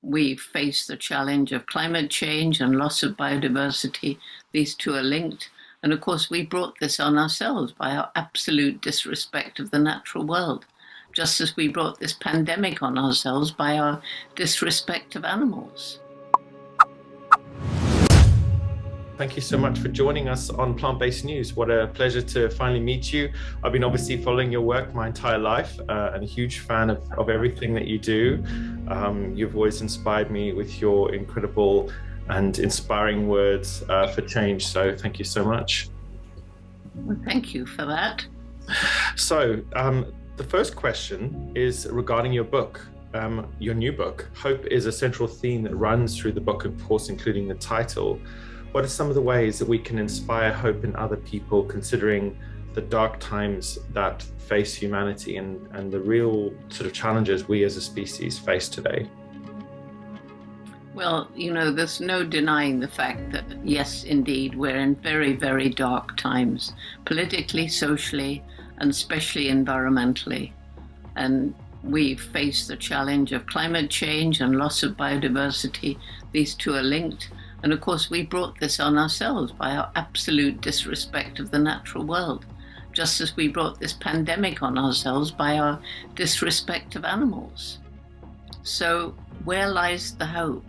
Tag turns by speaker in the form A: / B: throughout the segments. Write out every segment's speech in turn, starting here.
A: we face the challenge of climate change and loss of biodiversity. These two are linked. And of course, we brought this on ourselves by our absolute disrespect of the natural world, just as we brought this pandemic on ourselves by our disrespect of animals.
B: Thank you so much for joining us on Plant-Based News. What a pleasure to finally meet you. I've been obviously following your work my entire life and a huge fan of everything that you do. You've always inspired me with your incredible and inspiring words for change. So thank you so much.
A: Well, thank you for that.
B: So the first question is regarding your book. Your new book. Hope is a central theme that runs through the book, of course, including the title. What are some of the ways that we can inspire hope in other people, considering the dark times that face humanity and the real sort of challenges we as a species face today?
A: Well, there's no denying the fact that, yes, indeed, we're in very, very dark times, politically, socially, and especially environmentally. And we face the challenge of climate change and loss of biodiversity. These two are linked. And of course, we brought this on ourselves by our absolute disrespect of the natural world, just as we brought this pandemic on ourselves by our disrespect of animals. So where lies the hope?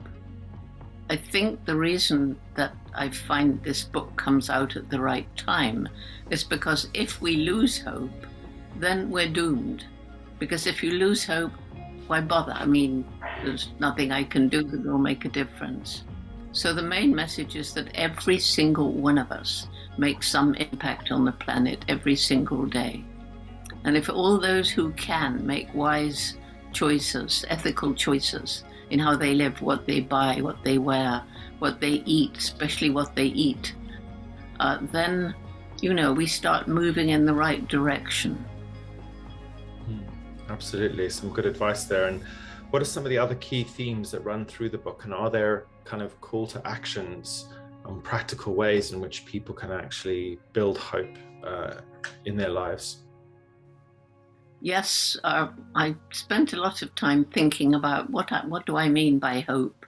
A: I think the reason that I find this book comes out at the right time is because if we lose hope, then we're doomed. Because if you lose hope, why bother? I mean, there's nothing I can do that will make a difference. So the main message is that every single one of us makes some impact on the planet every single day. And if all those who can make wise choices, ethical choices in how they live, what they buy, what they wear, what they eat, especially what they eat, then, we start moving in the right direction.
B: Absolutely. Some good advice there. And what are some of the other key themes that run through the book? And are there kind of call to actions and practical ways in which people can actually build hope in their lives?
A: Yes, I spent a lot of time thinking about what do I mean by hope.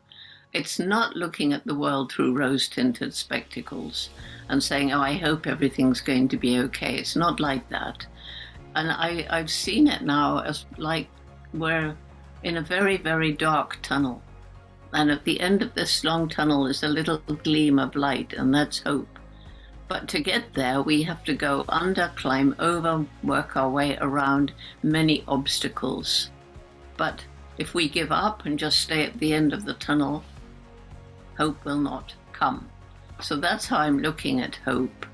A: It's not looking at the world through rose-tinted spectacles and saying, oh, I hope everything's going to be okay. It's not like that. And I've seen it now as like we're in a very, very dark tunnel. And at the end of this long tunnel is a little gleam of light, and that's hope. But to get there, we have to go under, climb over, work our way around many obstacles. But if we give up and just stay at the end of the tunnel, hope will not come. So that's how I'm looking at hope.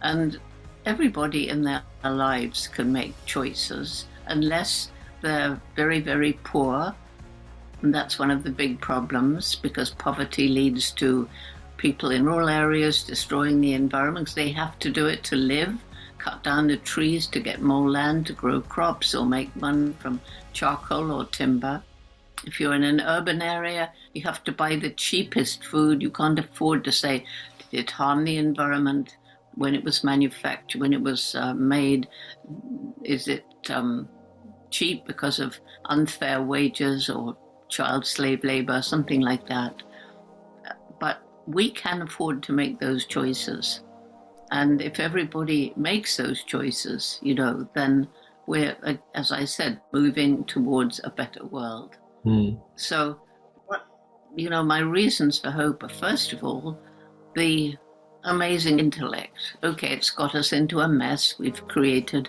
A: And everybody in their lives can make choices, unless they're very, very poor. And that's one of the big problems, because poverty leads to people in rural areas destroying the environment because they have to do it to live, cut down the trees to get more land to grow crops or make money from charcoal or timber. If you're in an urban area, you have to buy the cheapest food. You can't afford to say, did it harm the environment when it was manufactured, when it was made? Is it cheap because of unfair wages or child slave labor, something like that? But we can afford to make those choices. And if everybody makes those choices, then we're, as I said, moving towards a better world. So, my reasons for hope are, first of all, the amazing intellect. Okay, it's got us into a mess. We've created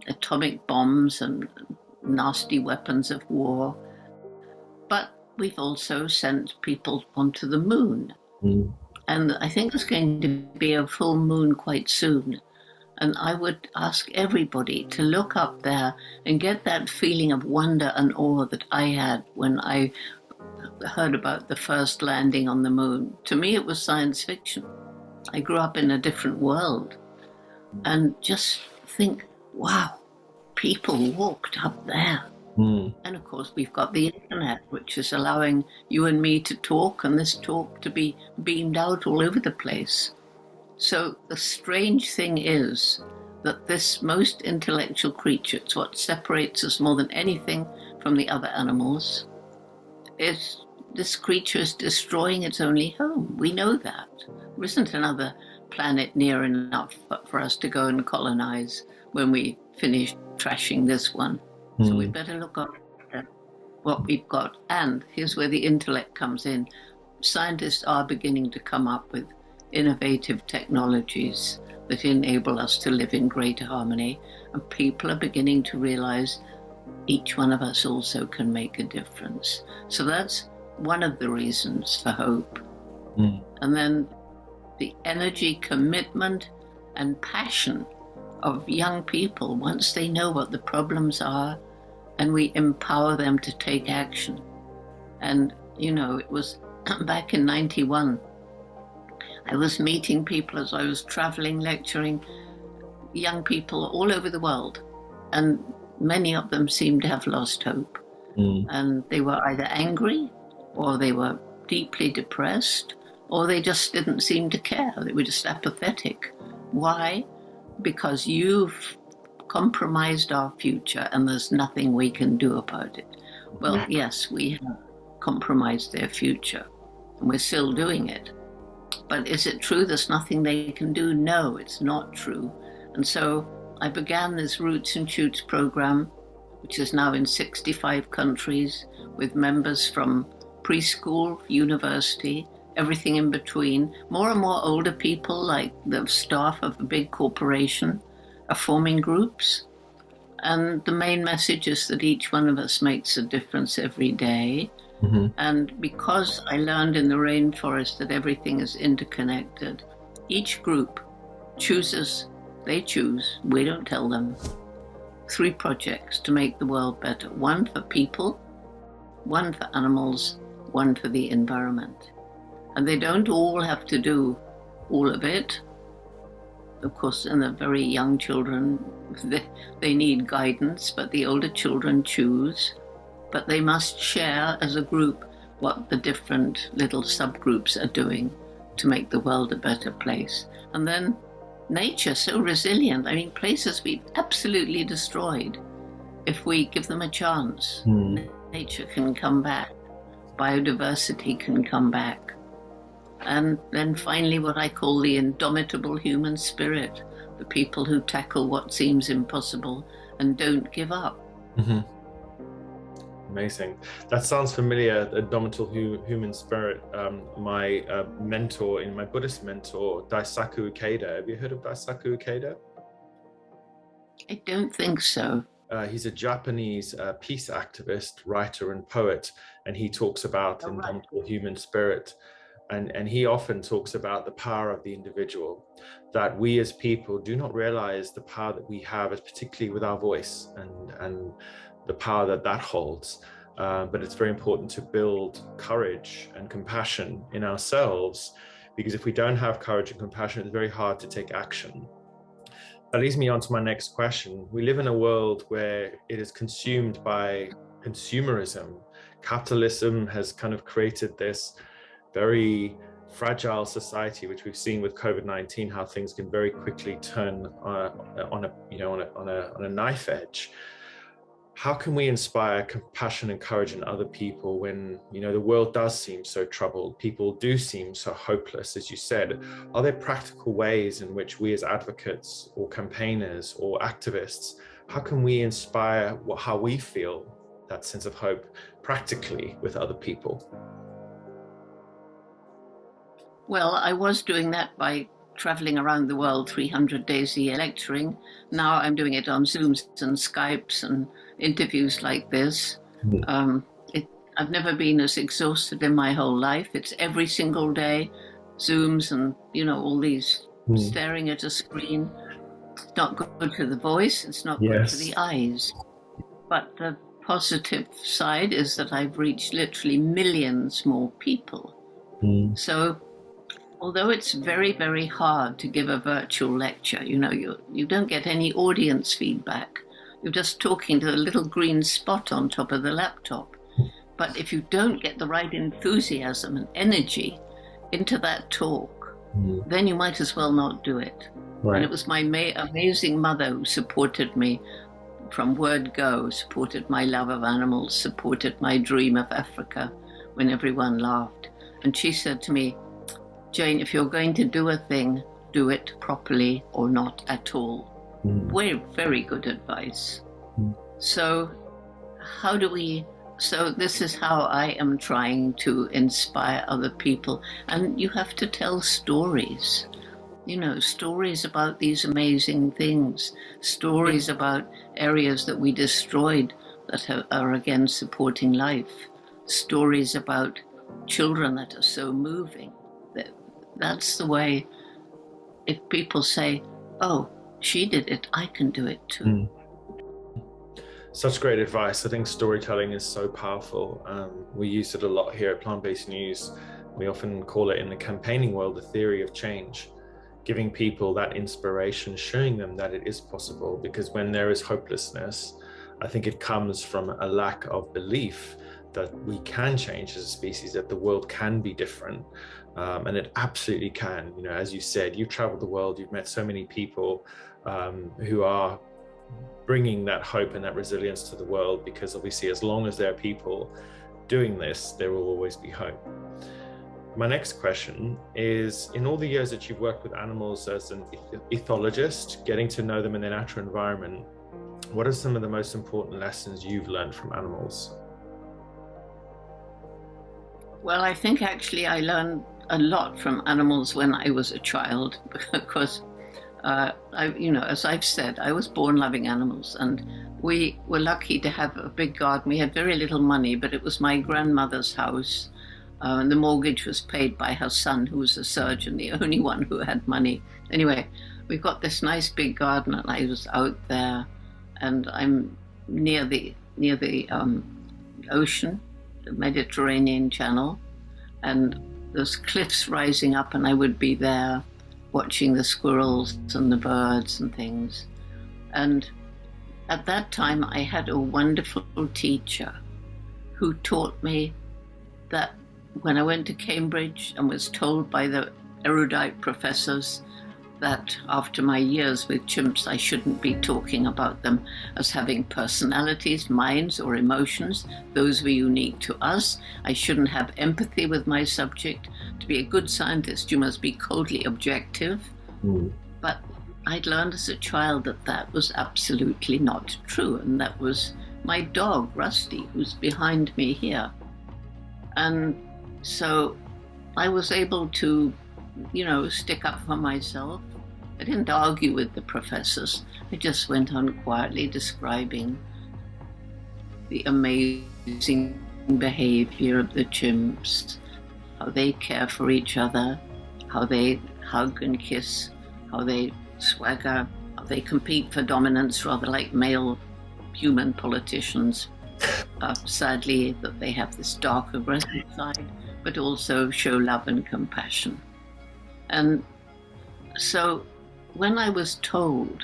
A: atomic bombs and nasty weapons of war. But we've also sent people onto the moon. And I think there's going to be a full moon quite soon. And I would ask everybody to look up there and get that feeling of wonder and awe that I had when I heard about the first landing on the moon. To me, it was science fiction. I grew up in a different world. And just think, wow, people walked up there. And of course, we've got the internet, which is allowing you and me to talk, and this talk to be beamed out all over the place. So the strange thing is that this most intellectual creature, it's what separates us more than anything from the other animals, this creature is destroying its only home. We know that. There isn't another planet near enough for us to go and colonize when we finish trashing this one. So we better look after what we've got. And here's where the intellect comes in. Scientists are beginning to come up with innovative technologies that enable us to live in greater harmony. And people are beginning to realize each one of us also can make a difference. So that's one of the reasons for hope. And then the energy, commitment, and passion of young people once they know what the problems are, and we empower them to take action. And, it was back in 91, I was meeting people as I was traveling, lecturing, young people all over the world. And many of them seemed to have lost hope. And they were either angry, or they were deeply depressed, or they just didn't seem to care. They were just apathetic. Why? Because you've compromised our future and there's nothing we can do about it. Well, yes, we have compromised their future and we're still doing it. But is it true there's nothing they can do? No, it's not true. And so I began this Roots and Tutes program, which is now in 65 countries, with members from preschool, university, everything in between. More and more older people, like the staff of a big corporation, are forming groups. And the main message is that each one of us makes a difference every day. And because I learned in the rainforest that everything is interconnected, each group chooses, we don't tell them, 3 projects to make the world better. 1 for people, 1 for animals, 1 for the environment. And they don't all have to do all of it. Of course, in the very young children, they need guidance, but the older children choose. But they must share as a group what the different little subgroups are doing to make the world a better place. And then nature, so resilient. I mean, places we've absolutely destroyed. If we give them a chance, nature can come back. Biodiversity can come back. And then finally, what I call the indomitable human spirit, the people who tackle what seems impossible and don't give up.
B: Amazing. That sounds familiar, the indomitable human spirit. My mentor, my Buddhist mentor, Daisaku Ikeda. Have you heard of Daisaku Ikeda?
A: I don't think so.
B: He's a Japanese peace activist, writer, and poet, and he talks about indomitable human spirit. And he often talks about the power of the individual, that we as people do not realize the power that we have, particularly with our voice and the power that holds. But it's very important to build courage and compassion in ourselves, because if we don't have courage and compassion, it's very hard to take action. That leads me on to my next question. We live in a world where it is consumed by consumerism. Capitalism has kind of created this very fragile society, which we've seen with COVID-19, how things can very quickly turn on a knife edge. How can we inspire compassion and courage in other people when, the world does seem so troubled, people do seem so hopeless, as you said? Are there practical ways in which we as advocates or campaigners or activists, how can we inspire how we feel that sense of hope practically with other people?
A: Well, I was doing that by traveling around the world 300 days a year lecturing. Now I'm doing it on Zooms and Skypes and interviews like this. I've never been as exhausted in my whole life. It's every single day, Zooms and, all these staring at a screen. It's not good for the voice. It's not good for the eyes. But the positive side is that I've reached literally millions more people. So although it's very, very hard to give a virtual lecture, you don't get any audience feedback. You're just talking to the little green spot on top of the laptop. But if you don't get the right enthusiasm and energy into that talk, then you might as well not do it. Right. And it was my amazing mother who supported me from word go, supported my love of animals, supported my dream of Africa, when everyone laughed. And she said to me, Jane, if you're going to do a thing, do it properly or not at all. Very, very good advice. So this is how I am trying to inspire other people. And you have to tell stories, stories about these amazing things, stories about areas that we destroyed that are again supporting life, stories about children that are so moving. That's the way. If people say, oh, she did it, I can do it too.
B: Such great advice. I think storytelling is so powerful. We use it a lot here at Plant-Based News. We often call it in the campaigning world the theory of change, giving people that inspiration, showing them that it is possible. Because when there is hopelessness, I think it comes from a lack of belief that we can change as a species, that the world can be different. And it absolutely can. As you said, you've traveled the world, you've met so many people who are bringing that hope and that resilience to the world, because obviously as long as there are people doing this, there will always be hope. My next question is, in all the years that you've worked with animals as an ethologist, getting to know them in their natural environment, what are some of the most important lessons you've learned from animals?
A: Well, I think actually I learned a lot from animals when I was a child, because as I've said, I was born loving animals, and we were lucky to have a big garden. We had very little money, but it was my grandmother's house, and the mortgage was paid by her son, who was a surgeon, the only one who had money. Anyway, we've got this nice big garden, and I was out there, and I'm near the ocean, the Mediterranean Channel, and there's cliffs rising up, and I would be there watching the squirrels and the birds and things. And at that time, I had a wonderful teacher who taught me that when I went to Cambridge and was told by the erudite professors that after my years with chimps, I shouldn't be talking about them as having personalities, minds, or emotions. Those were unique to us. I shouldn't have empathy with my subject. To be a good scientist, you must be coldly objective. But I'd learned as a child that was absolutely not true. And that was my dog, Rusty, who's behind me here. And so I was able to stick up for myself. I didn't argue with the professors. I just went on quietly describing the amazing behavior of the chimps, how they care for each other, how they hug and kiss, how they swagger, how they compete for dominance, rather like male human politicians. Sadly, that they have this dark, aggressive side, but also show love and compassion. And so when I was told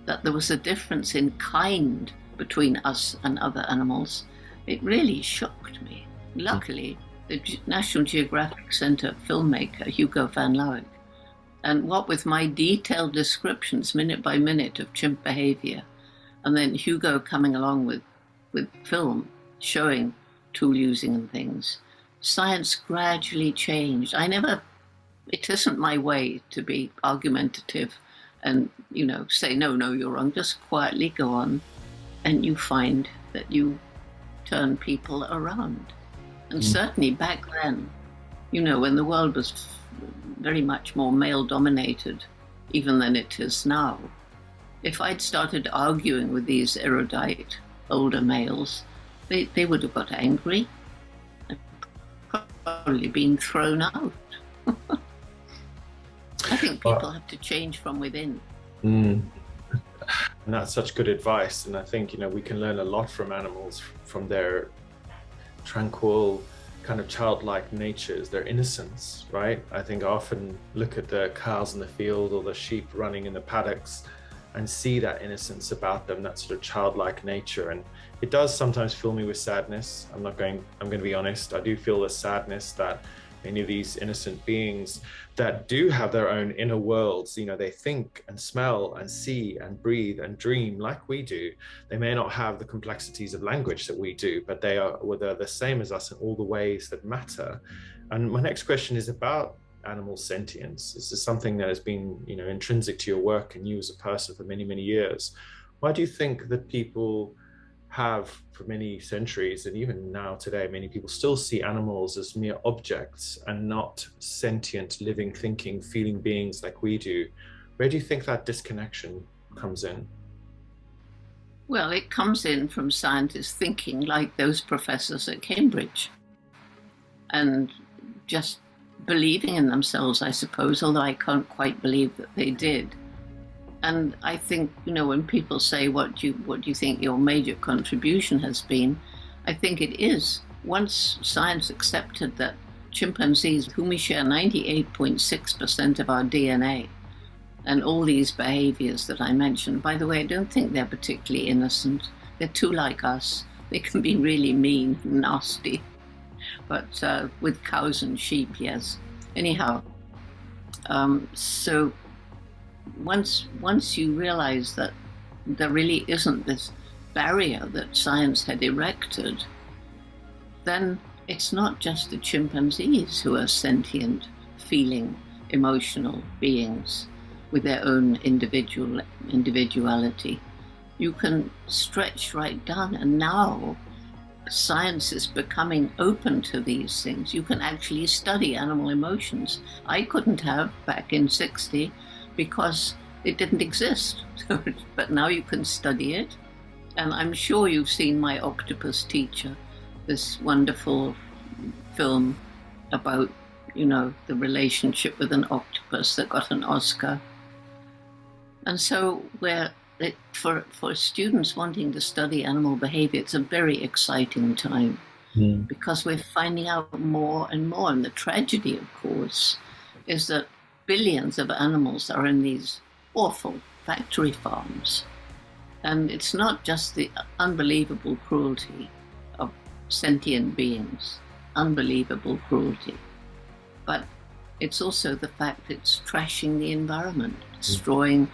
A: that there was a difference in kind between us and other animals, it really shocked me. Luckily, the National Geographic Centre filmmaker, Hugo van Lawick, and what with my detailed descriptions minute by minute of chimp behavior, and then Hugo coming along with film showing tool using and things, science gradually changed. It isn't my way to be argumentative and, say, no, you're wrong. Just quietly go on, and you find that you turn people around. And certainly back then, when the world was very much more male-dominated, even than it is now, if I'd started arguing with these erudite older males, they would have got angry and probably been thrown out. I think people have to change from within.
B: And that's such good advice. And I think, we can learn a lot from animals, from their tranquil, kind of childlike natures, their innocence, right? I think I often look at the cows in the field or the sheep running in the paddocks and see that innocence about them, that sort of childlike nature. And it does sometimes fill me with sadness. I'm going to be honest. I do feel the sadness that many of these innocent beings that do have their own inner worlds. You know, they think and smell and see and breathe and dream like we do. They may not have the complexities of language that we do, but they're the same as us in all the ways that matter. And my next question is about animal sentience. This is something that has been, you know, intrinsic to your work and you as a person for many, many years. Why do you think that people have, for many centuries, and even now today, many people still see animals as mere objects and not sentient, living, thinking, feeling beings like we do? Where do you think that disconnection comes in?
A: Well, it comes in from scientists thinking like those professors at Cambridge and just believing in themselves, I suppose, although I can't quite believe that they did. And I think, you know, when people say, what do you think your major contribution has been? I think it is. Once science accepted that chimpanzees, whom we share 98.6% of our DNA, and all these behaviors that I mentioned, by the way, I don't think they're particularly innocent. They're too like us. They can be really mean and nasty. But with cows and sheep, yes. Anyhow, so once you realize that there really isn't this barrier that science had erected, then it's not just the chimpanzees who are sentient, feeling, emotional beings with their own individuality. You can stretch right down, and now science is becoming open to these things. You can actually study animal emotions. I couldn't have back in 60 because it didn't exist. But now you can study it. And I'm sure you've seen My Octopus Teacher, this wonderful film about, you know, the relationship with an octopus that got an Oscar. And so for students wanting to study animal behavior, it's a very exciting time because we're finding out more and more. And the tragedy, of course, is that billions of animals are in these awful factory farms. And it's not just the unbelievable cruelty of sentient beings, unbelievable cruelty, but it's also the fact it's trashing the environment, destroying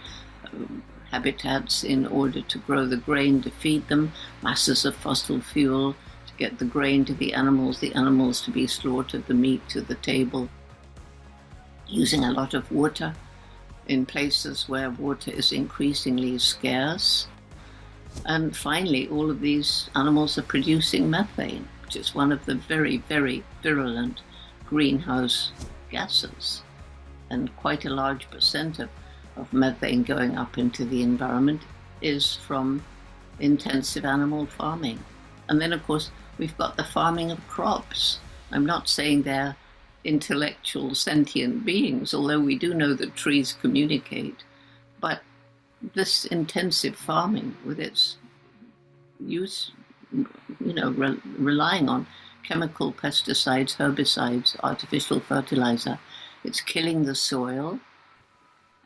A: habitats in order to grow the grain to feed them, masses of fossil fuel to get the grain to the animals to be slaughtered, the meat to the table, using a lot of water in places where water is increasingly scarce. And finally, all of these animals are producing methane, which is one of the very, very virulent greenhouse gases. And quite a large percent of methane going up into the environment is from intensive animal farming. And then, of course, we've got the farming of crops. I'm not saying they're intellectual, sentient beings, although we do know that trees communicate. But this intensive farming with its use, you know, relying on chemical pesticides, herbicides, artificial fertilizer, it's killing the soil.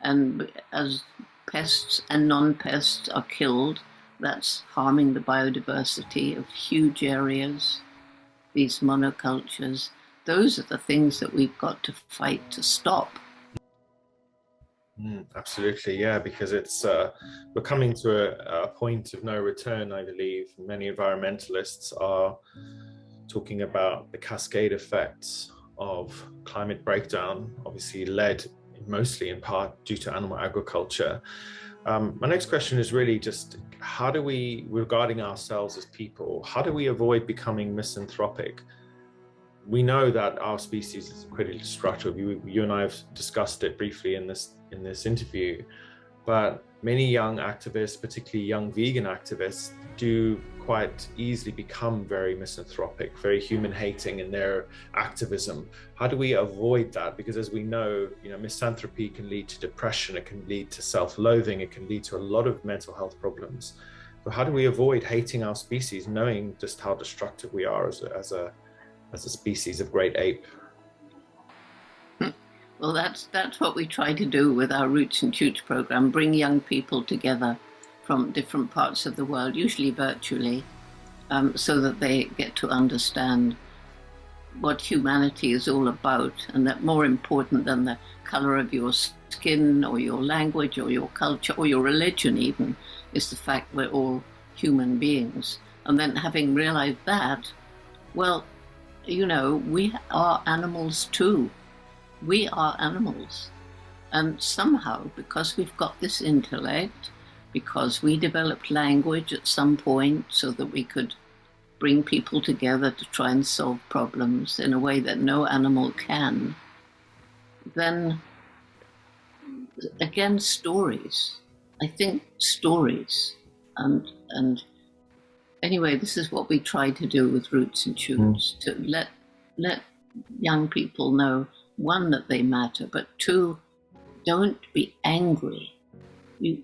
A: And as pests and non-pests are killed, that's harming the biodiversity of huge areas, these monocultures. Those are the things that we've got to fight to stop.
B: Absolutely, yeah, because it's we're coming to a point of no return, I believe. Many environmentalists are talking about the cascade effects of climate breakdown, obviously led mostly in part due to animal agriculture. My next question is really just, how do we, regarding ourselves as people, how do we avoid becoming misanthropic? We know that our species is incredibly destructive. You and I have discussed it briefly in this interview, but many young activists, particularly young vegan activists, do quite easily become very misanthropic, very human-hating in their activism. How do we avoid that? Because as we know, misanthropy can lead to depression, it can lead to self-loathing, it can lead to a lot of mental health problems. So how do we avoid hating our species, knowing just how destructive we are as a species of great ape?
A: Well, that's what we try to do with our Roots and Tute program, bring young people together from different parts of the world, usually virtually, so that they get to understand what humanity is all about, and that more important than the color of your skin or your language or your culture or your religion even is the fact we're all human beings. And then having realized that, well, you know, we are animals too. We are animals. And somehow, because we've got this intellect, because we developed language at some point so that we could bring people together to try and solve problems in a way that no animal can, then again, stories. I think stories. And anyway, this is what we try to do with Roots and Tutes, to let young people know, one, that they matter, but two, don't be angry. You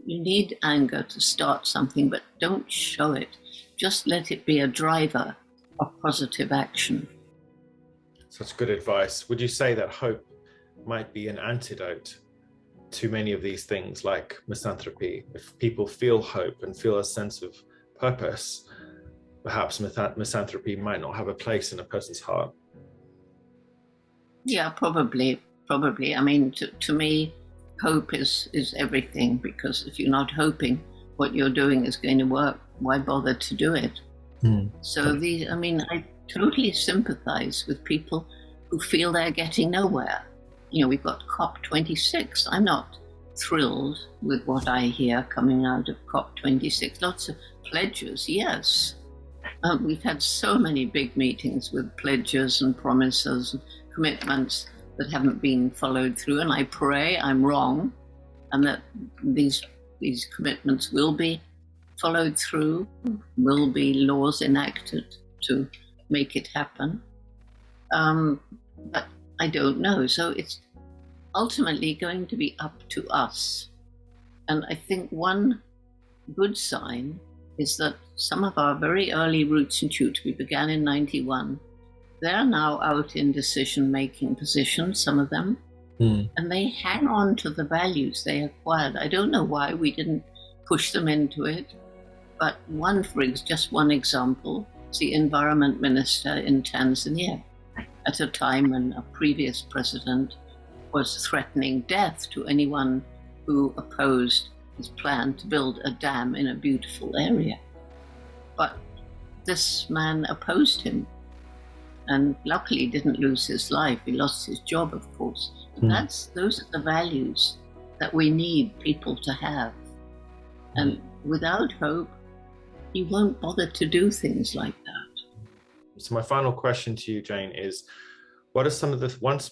A: need anger to start something, but don't show it. Just let it be a driver of positive action.
B: Such good advice. Would you say that hope might be an antidote to many of these things like misanthropy? If people feel hope and feel a sense of purpose, perhaps misanthropy might not have a place in a person's heart.
A: Yeah, probably. I mean, to me, hope is everything, because if you're not hoping what you're doing is going to work, why bother to do it? So I totally sympathize with people who feel they're getting nowhere. You know, we've got COP26. I'm not thrilled with what I hear coming out of COP26. Lots of pledges, yes. We've had so many big meetings with pledges and promises and commitments that haven't been followed through, and I pray I'm wrong and that these commitments will be followed through, will be laws enacted to make it happen. But I don't know. So it's ultimately going to be up to us. And I think one good sign is that some of our very early Roots and Tute, we began in 91, they're now out in decision-making positions, some of them, and they hang on to the values they acquired. I don't know why we didn't push them into it, but just one example, is the environment minister in Tanzania, at a time when a previous president was threatening death to anyone who opposed his plan to build a dam in a beautiful area. But this man opposed him, and luckily didn't lose his life. He lost his job, of course. But those are the values that we need people to have. And without hope, you won't bother to do things like that.
B: So my final question to you, Jane, is what are some of the, once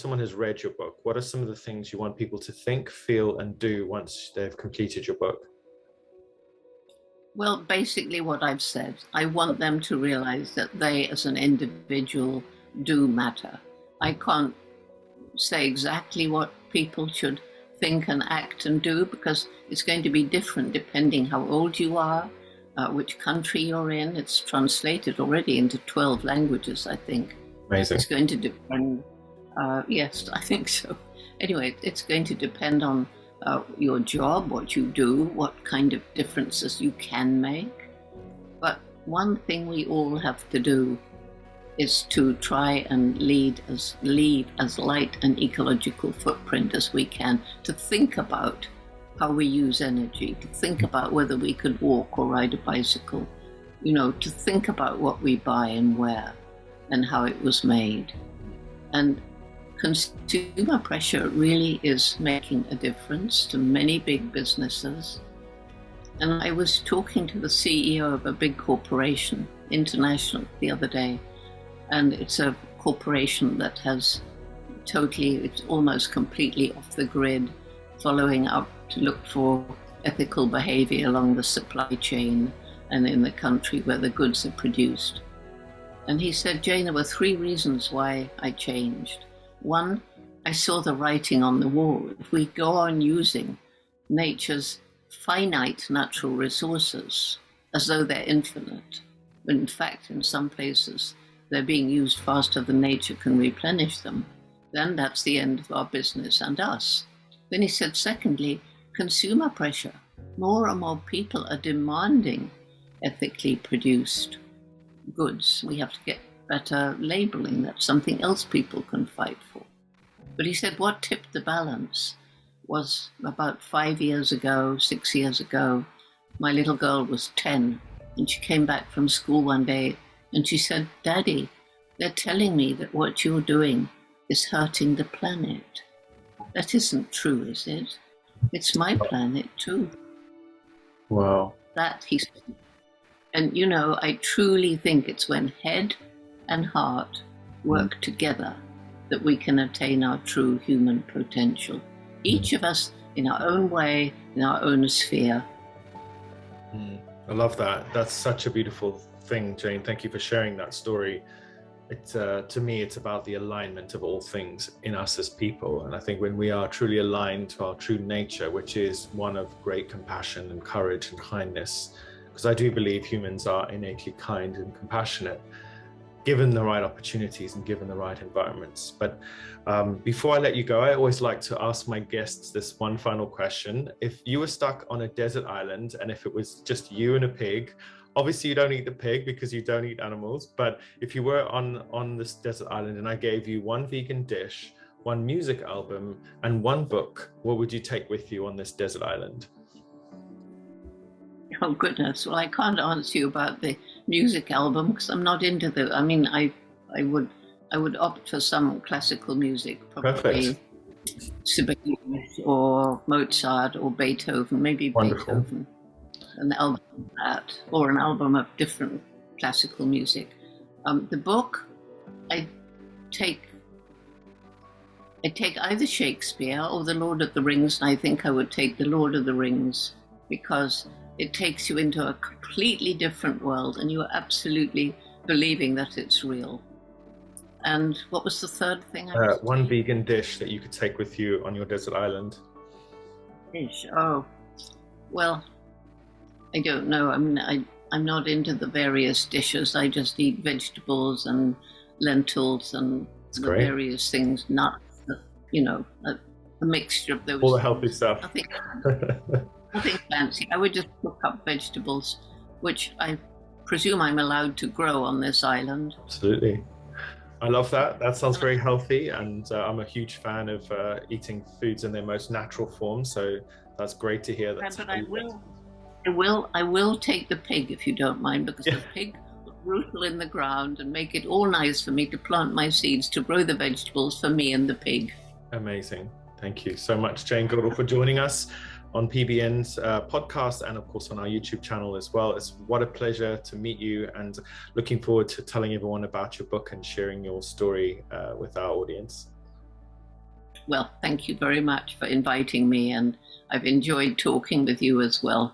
B: someone has read your book, what are some of the things you want people to think, feel, and do once they've completed your book?
A: Well, basically what I've said. I want them to realize that they, as an individual, do matter. I can't say exactly what people should think and act and do, because it's going to be different depending how old you are, which country you're in. It's translated already into 12 languages, I think.
B: Amazing.
A: It's going to depend, yes, I think so. Anyway, it's going to depend on your job, what you do, what kind of differences you can make. But one thing we all have to do is to try and leave as light an ecological footprint as we can, to think about how we use energy, to think about whether we could walk or ride a bicycle, you know, to think about what we buy and where and how it was made. And consumer pressure really is making a difference to many big businesses. And I was talking to the CEO of a big corporation, international, the other day, and it's a corporation that has it's almost completely off the grid, following up to look for ethical behavior along the supply chain and in the country where the goods are produced. And he said, Jane, there were 3 reasons why I changed. One, I saw the writing on the wall. If we go on using nature's finite natural resources as though they're infinite, but in fact, in some places, they're being used faster than nature can replenish them, then that's the end of our business and us. Then he said, secondly, consumer pressure. More and more people are demanding ethically produced goods. We have to get better labeling. That's something else people can fight for. But he said what tipped the balance was about 5 years ago, 6 years ago, my little girl was 10, and she came back from school one day and she said, "Daddy, they're telling me that what you're doing is hurting the planet." That isn't true, is it? It's my planet too.
B: Wow.
A: That he said. And you know, I truly think it's when head and heart work together that we can attain our true human potential. Each of us in our own way, in our own sphere.
B: I love that. That's such a beautiful thing, Jane. Thank you for sharing that story. To me, it's about the alignment of all things in us as people. And I think when we are truly aligned to our true nature, which is one of great compassion and courage and kindness, because I do believe humans are innately kind and compassionate, given the right opportunities and given the right environments. But before I let you go, I always like to ask my guests this one final question. If you were stuck on a desert island and if it was just you and a pig, obviously you don't eat the pig because you don't eat animals, but if you were on this desert island and I gave you one vegan dish, one music album and one book, what would you take with you on this desert island?
A: Oh goodness, well I can't answer you about the music album because I'm not into the, I mean, I would opt for some classical music, probably
B: Perfect.
A: Sibelius or Mozart or Beethoven, maybe
B: Wonderful.
A: Beethoven, an album of that, or an album of different classical music. The book, I take either Shakespeare or The Lord of the Rings, and I think I would take The Lord of the Rings because it takes you into a completely different world and you are absolutely believing that it's real. And what was the third thing?
B: One vegan dish that you could take with you on your desert island.
A: Dish. Oh, well, I don't know. I mean, I'm not into the various dishes. I just eat vegetables and lentils and the various things, nuts, you know, a mixture of those.
B: All the healthy stuff.
A: Nothing fancy. I would just cook up vegetables, which I presume I'm allowed to grow on this island.
B: Absolutely. I love that. That sounds very healthy, and I'm a huge fan of eating foods in their most natural form. So that's great to hear. That.
A: But I will take the pig if you don't mind, because the pig will rootle in the ground and make it all nice for me to plant my seeds to grow the vegetables for me and the pig.
B: Amazing. Thank you so much, Jane Goodall, for joining us on PBN's podcast and of course on our YouTube channel as well. It's what a pleasure to meet you, and looking forward to telling everyone about your book and sharing your story with our audience.
A: Well, thank you very much for inviting me, and I've enjoyed talking with you as well.